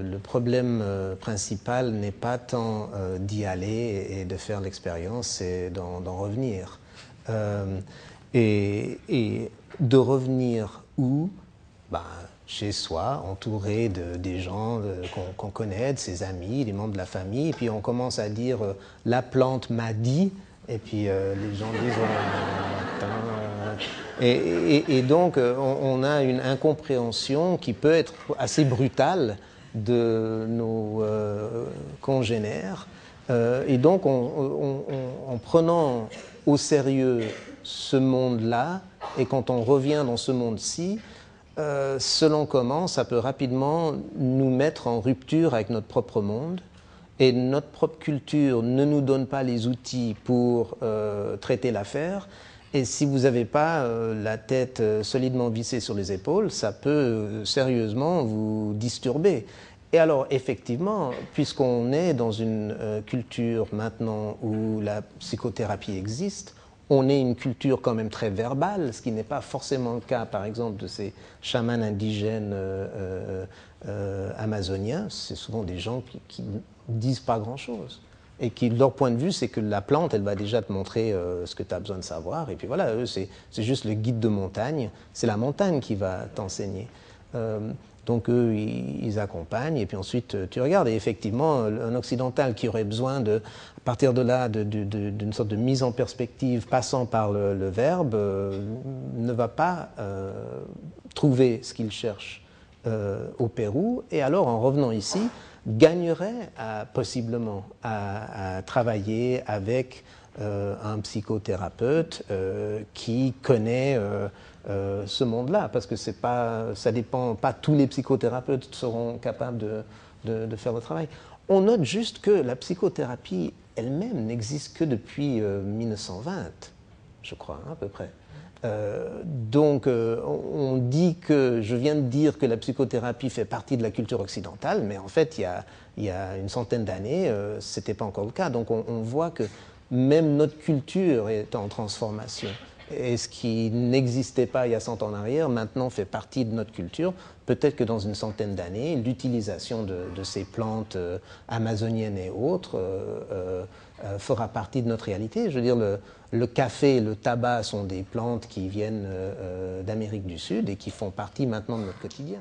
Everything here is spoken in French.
le problème principal n'est pas tant d'y aller et de faire l'expérience, c'est d'en revenir. Et de revenir où? Ben, chez soi, entouré des gens qu'on connaît, de ses amis, des membres de la famille, et puis on commence à dire la plante m'a dit, et puis les gens disent et donc on a une incompréhension qui peut être assez brutale de nos congénères, et donc en prenant au sérieux ce monde-là, et quand on revient dans ce monde-ci, selon comment, ça peut rapidement nous mettre en rupture avec notre propre monde, et notre propre culture ne nous donne pas les outils pour traiter l'affaire. Et si vous n'avez pas la tête solidement vissée sur les épaules, ça peut sérieusement vous disturber. Et alors, effectivement, puisqu'on est dans une culture maintenant où la psychothérapie existe, on est une culture quand même très verbale, ce qui n'est pas forcément le cas, par exemple, de ces chamans indigènes amazoniens. C'est souvent des gens qui ne disent pas grand-chose. Et qui, leur point de vue, c'est que la plante, elle va déjà te montrer ce que tu as besoin de savoir. Et puis voilà, eux, c'est juste le guide de montagne. C'est la montagne qui va t'enseigner. Donc eux, ils accompagnent, et puis ensuite tu regardes. Et effectivement, un occidental qui aurait besoin de, à partir de là, d'une sorte de mise en perspective passant par le verbe, ne va pas trouver ce qu'il cherche au Pérou. Et alors, en revenant ici, gagnerait possiblement à travailler avec un psychothérapeute qui connaît ce monde-là, parce que ça dépend, pas tous les psychothérapeutes seront capables de faire le travail. On note juste que la psychothérapie elle-même n'existe que depuis 1920, je crois, à peu près. Donc on dit que, je viens de dire que la psychothérapie fait partie de la culture occidentale, mais en fait il y a une centaine d'années, ce n'était pas encore le cas. Donc on voit que même notre culture est en transformation. Et ce qui n'existait pas il y a 100 ans en arrière, maintenant fait partie de notre culture. Peut-être que dans une centaine d'années, l'utilisation de ces plantes amazoniennes et autres fera partie de notre réalité. Je veux dire, le café et le tabac sont des plantes qui viennent d'Amérique du Sud et qui font partie maintenant de notre quotidien.